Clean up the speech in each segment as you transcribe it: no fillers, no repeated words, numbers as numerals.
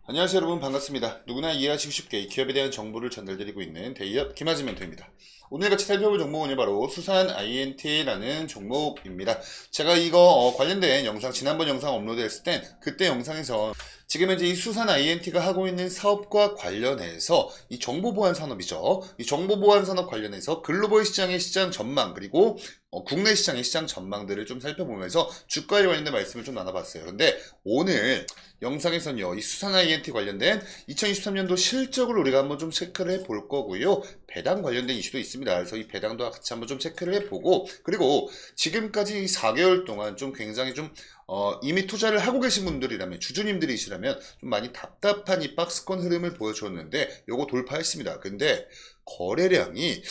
안녕하세요 여러분, 반갑습니다. 누구나 이해하시기 쉽게 이 기업에 대한 정보를 전달드리고 있는 대기업 김아지 멘토입니다. 오늘 같이 살펴볼 종목은요, 바로 수산 INT라는 종목입니다. 제가 이거 관련된 영상, 지난번 영상 업로드했을 땐 그때 영상에서 지금 현재 이 수산 INT가 하고 있는 사업과 관련해서 이 정보보안 산업이죠. 이 정보보안 산업 관련해서 글로벌 시장의 시장 전망, 그리고 국내 시장의 시장 전망들을 좀 살펴보면서 주가에 관련된 말씀을 좀 나눠봤어요. 그런데 오늘 영상에서는요, 이 수산 INT 관련된 2023년도 실적을 우리가 한번 좀 체크를 해볼 거고요. 배당 관련된 이슈도 있습니다. 그래서 이 배당도 같이 한번 좀 체크를 해보고, 그리고 지금까지 4개월 동안 좀 굉장히 좀 이미 투자를 하고 계신 분들이라면, 주주님들이시라면 좀 많이 답답한 이 박스권 흐름을 보여줬는데 요거 돌파했습니다. 근데 거래량이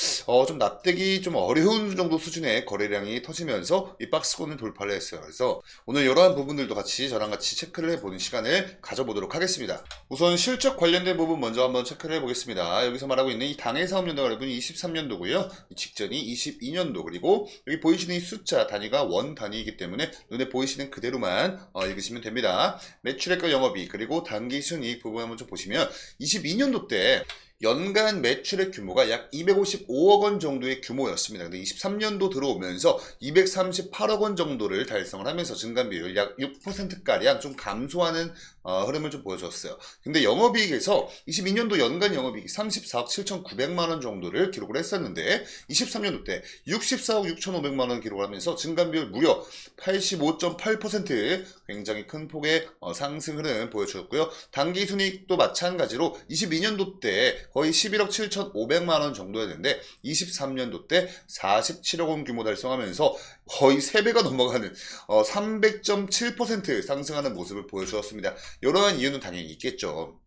좀 납득이 좀 어려운 정도 수준의 거래량이 터지면서 이 박스권을 돌파를 했어요. 그래서 오늘 이러한 부분들도 같이 저랑 같이 체크를 해보는 시간을 가져보도록 하겠습니다. 우선 실적 관련된 부분 먼저 한번 체크를 해보겠습니다. 여기서 말하고 있는 이 당해 사업연도가 여러분 23년도고요. 직전이 22년도, 그리고 여기 보이시는 이 숫자 단위가 원 단위이기 때문에 눈에 보이시는 그대로만 읽으시면 됩니다. 매출액과 영업이익, 그리고 당기순이익 부분 한번 좀 보시면 22년도 때 연간 매출액 규모가 약 255억 원 정도의 규모였습니다. 근데 23년도 들어오면서 238억 원 정도를 달성을 하면서 증감 비율 약 6%가량 좀 감소하는 흐름을 좀 보여줬어요. 근데 영업이익에서 22년도 연간 영업이익이 34억 7,900만 원 정도를 기록을 했었는데 23년도 때 64억 6,500만 원 기록을 하면서 증감 비율 무려 85.8%, 굉장히 큰 폭의 상승 흐름 보여주었고요. 당기순이익도 마찬가지로 22년도 때 거의 11억 7,500만 원 정도였는데 23년도 때 47억 원 규모 달성하면서 거의 3배가 넘어가는 300.7% 상승하는 모습을 보여주었습니다. 이러한 이유는 당연히 있겠죠.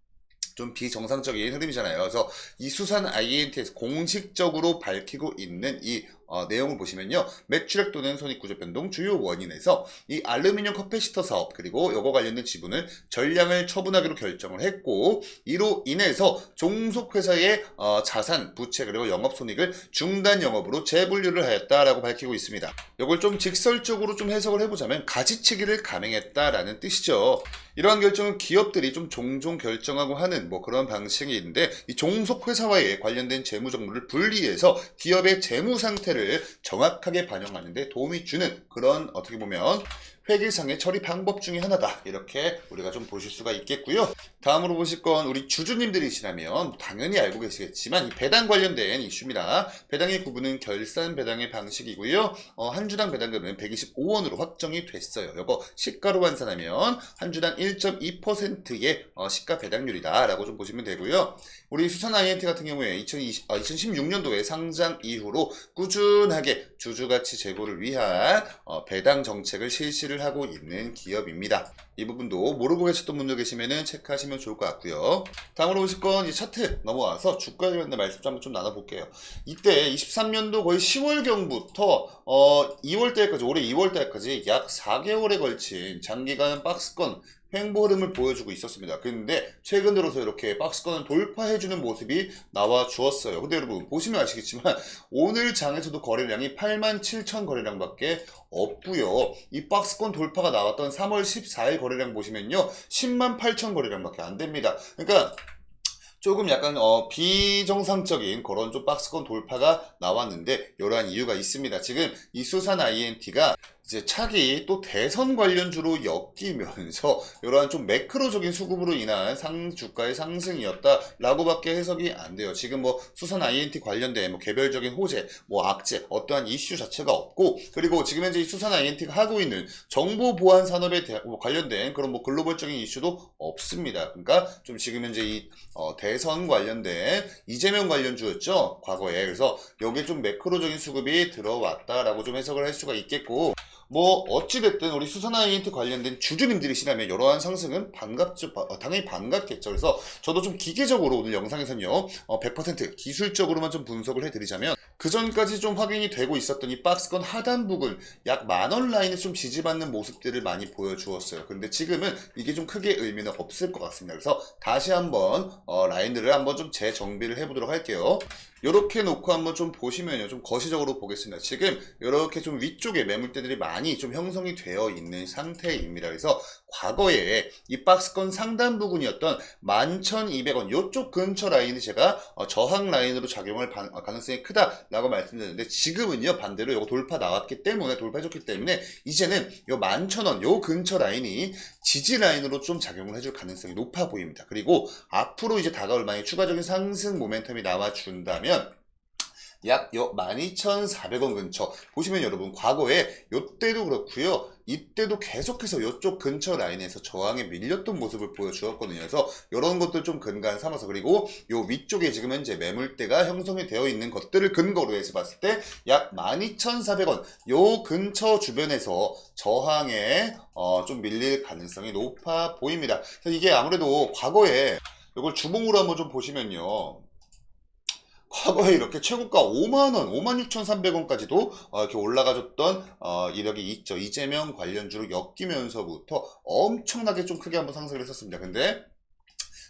좀 비정상적인 흐름이잖아요. 그래서 이 수산 INT에서 공식적으로 밝히고 있는 이 내용을 보시면요, 매출액 또는 손익구조 변동 주요 원인에서 이 알루미늄 커패시터 사업, 그리고 이거 관련된 지분을 전량을 처분하기로 결정을 했고, 이로 인해서 종속회사의 자산, 부채, 그리고 영업손익을 중단 영업으로 재분류를 하였다라고 밝히고 있습니다. 이걸 좀 직설적으로 좀 해석을 해보자면 가지치기를 감행했다라는 뜻이죠. 이러한 결정은 기업들이 좀 종종 결정하고 하는 뭐 그런 방식이 있는데, 이 종속회사와의 관련된 재무 정보를 분리해서 기업의 재무 상태를 정확하게 반영하는 데 도움이 주는 그런, 어떻게 보면 회계상의 처리 방법 중에 하나다, 이렇게 우리가 좀 보실 수가 있겠고요. 다음으로 보실 건 우리 주주님들이시라면 당연히 알고 계시겠지만 이 배당 관련된 이슈입니다. 배당의 구분은 결산 배당의 방식이고요. 한 주당 배당금은 125원으로 확정이 됐어요. 이거 시가로 환산하면 한 주당 1.2%의 시가 배당률이다 라고 좀 보시면 되고요. 우리 수산 INT 같은 경우에 2016년도에 상장 이후로 꾸준하게 주주가치 제고를 위한 배당 정책을 실시를 하고 있는 기업입니다. 이 부분도 모르고 계셨던 분들 계시면은 체크하시면 좋을 것 같고요. 다음으로 보실 건 이 차트 넘어와서 주가에 관련된 말씀 좀 나눠볼게요. 이때 23년도 거의 10월경부터 2월달까지, 올해 2월달까지 약 4개월에 걸친 장기간 박스권 횡보 흐름을 보여주고 있었습니다. 그런데 최근 들어서 이렇게 박스권을 돌파해주는 모습이 나와 주었어요. 근데 여러분 보시면 아시겠지만 오늘 장에서도 거래량이 87,000 거래량밖에 없고요. 이 박스권 돌파가 나왔던 3월 14일 거래량 보시면요, 108,000 거래량밖에 안 됩니다. 그러니까 조금 약간 비정상적인 그런 좀 박스권 돌파가 나왔는데 이러한 이유가 있습니다. 지금 이 수산 INT가 이제 차기 또 대선 관련주로 엮이면서 이러한 좀 매크로적인 수급으로 인한 주가의 상승이었다라고밖에 해석이 안 돼요. 지금 뭐 수산 INT 관련된 뭐 개별적인 호재, 뭐 악재, 어떠한 이슈 자체가 없고, 그리고 지금 현재 이 수산 INT가 하고 있는 정보 보안 산업에 관련된 그런 뭐 글로벌적인 이슈도 없습니다. 그러니까 좀 지금 현재 이 대선 관련된 이재명 관련주였죠, 과거에. 그래서 여기에 좀 매크로적인 수급이 들어왔다라고 좀 해석을 할 수가 있겠고, 뭐 어찌됐든 우리 수산 INT 관련된 주주님들이시라면 이러한 상승은 반갑죠. 당연히 반갑겠죠. 그래서 저도 좀 기계적으로 오늘 영상에서는요 100% 기술적으로만 좀 분석을 해드리자면, 그 전까지 좀 확인이 되고 있었던 이 박스권 하단 부분 약 10,000원 라인에 좀 지지받는 모습들을 많이 보여주었어요. 근데 지금은 이게 좀 크게 의미는 없을 것 같습니다. 그래서 다시 한번 라인들을 한번 좀 재정비를 해보도록 할게요. 이렇게 놓고 한번 좀 보시면요, 좀 거시적으로 보겠습니다. 지금 이렇게 좀 위쪽에 매물대들이 많이 많이 좀 형성이 되어 있는 상태입니다. 그래서 과거에 이 박스권 상단 부분이었던 11,200원 요쪽 근처 라인이 제가 저항 라인으로 작용할 가능성이 크다라고 말씀드렸는데, 지금은요 반대로 요거 돌파 나왔기 때문에, 돌파해줬기 때문에 이제는 요 11,000원 요 근처 라인이 지지 라인으로 좀 작용을 해줄 가능성이 높아 보입니다. 그리고 앞으로 이제 다가올 만약 추가적인 상승 모멘텀이 나와준다면 약 12,400원 근처 보시면 여러분, 과거에 요때도 그렇고요, 이때도 계속해서 요쪽 근처 라인에서 저항에 밀렸던 모습을 보여주었거든요. 그래서 이런 것들 좀 근간 삼아서, 그리고 요 위쪽에 지금 현재 매물대가 형성이 되어 있는 것들을 근거로 해서 봤을 때 약 12,400원 요 근처 주변에서 저항에 좀 밀릴 가능성이 높아 보입니다. 그래서 이게 아무래도 과거에 이걸 주봉으로 한번 좀 보시면요, 과거에 이렇게 최고가 5만원, 56,300원까지도 이렇게 올라가줬던 이력이 있죠. 이재명 관련주로 엮이면서부터 엄청나게 좀 크게 한번 상승을 했었습니다. 근데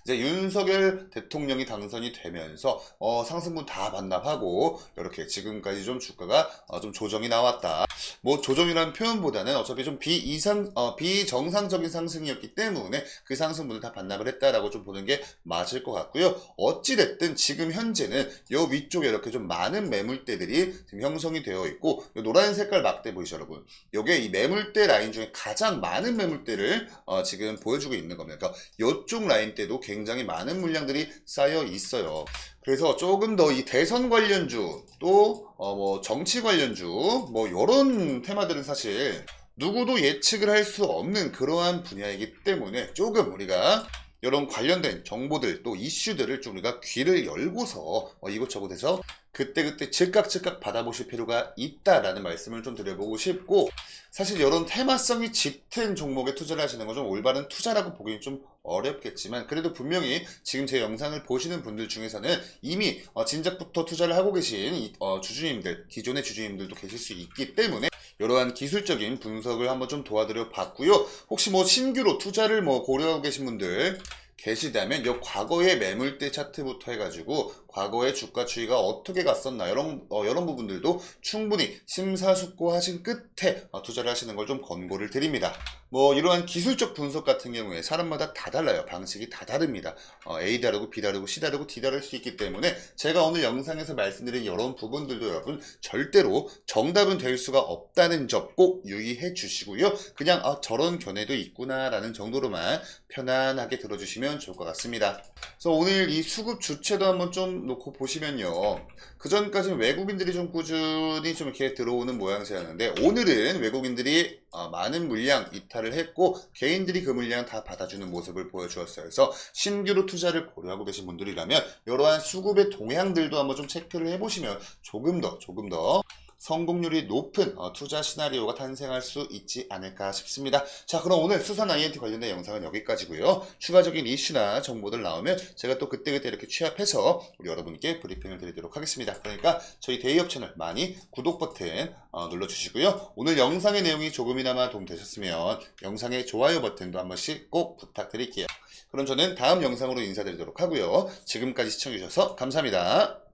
이제 윤석열 대통령이 당선이 되면서 상승분 다 반납하고 이렇게 지금까지 좀 주가가 좀 조정이 나왔다. 뭐 조정이라는 표현보다는 어차피 좀 비정상적인 상승이었기 때문에 그 상승분을 다 반납을 했다라고 좀 보는 게 맞을 것 같고요. 어찌됐든 지금 현재는 요 위쪽에 이렇게 좀 많은 매물대들이 지금 형성이 되어 있고, 요 노란 색깔 막대 보이시죠 여러분? 요게 이 매물대 라인 중에 가장 많은 매물대를 지금 보여주고 있는 겁니다. 그러니까 요쪽 라인대도 굉장히 많은 물량들이 쌓여 있어요. 그래서 조금 더 이 대선 관련주, 또 뭐 정치 관련주, 뭐 요런 테마들은 사실 누구도 예측을 할 수 없는 그러한 분야이기 때문에 조금 우리가 이런 관련된 정보들, 또 이슈들을 좀 우리가 귀를 열고서 이곳저곳에서 그때그때 즉각 받아보실 필요가 있다라는 말씀을 좀 드려보고 싶고, 사실 이런 테마성이 짙은 종목에 투자를 하시는 건 좀 올바른 투자라고 보기는 좀 어렵겠지만, 그래도 분명히 지금 제 영상을 보시는 분들 중에서는 이미 진작부터 투자를 하고 계신 주주님들, 기존의 주주님들도 계실 수 있기 때문에 이러한 기술적인 분석을 한번 좀 도와드려 봤고요. 혹시 뭐 신규로 투자를 뭐 고려하고 계신 분들 계시다면 요 과거의 매물대 차트부터 해가지고 과거의 주가 추이가 어떻게 갔었나, 이런 부분들도 충분히 심사숙고하신 끝에 투자를 하시는 걸 좀 권고를 드립니다. 뭐 이러한 기술적 분석 같은 경우에 사람마다 다 달라요. 방식이 다 다릅니다. A 다르고 B 다르고 C 다르고 D 다를 수 있기 때문에 제가 오늘 영상에서 말씀드린 이런 부분들도 여러분 절대로 정답은 될 수가 없다는 점 꼭 유의해 주시고요. 그냥 저런 견해도 있구나 라는 정도로만 편안하게 들어주시면 좋을 것 같습니다. 그래서 오늘 이 수급 주체도 한번 좀 놓고 보시면요, 그 전까지는 외국인들이 좀 꾸준히 좀 이렇게 들어오는 모양새였는데, 오늘은 외국인들이 많은 물량 이탈을 했고 개인들이 그 물량 다 받아주는 모습을 보여주었어요. 그래서 신규로 투자를 고려하고 계신 분들이라면 이러한 수급의 동향들도 한번 좀 체크를 해보시면 조금 더 성공률이 높은 투자 시나리오가 탄생할 수 있지 않을까 싶습니다. 자, 그럼 오늘 수산 INT 관련된 영상은 여기까지고요. 추가적인 이슈나 정보들 나오면 제가 또 그때그때 이렇게 취합해서 우리 여러분께 브리핑을 드리도록 하겠습니다. 그러니까 저희 데이업 채널 많이 구독 버튼 눌러주시고요. 오늘 영상의 내용이 조금이나마 도움되셨으면 영상의 좋아요 버튼도 한 번씩 꼭 부탁드릴게요. 그럼 저는 다음 영상으로 인사드리도록 하고요. 지금까지 시청해주셔서 감사합니다.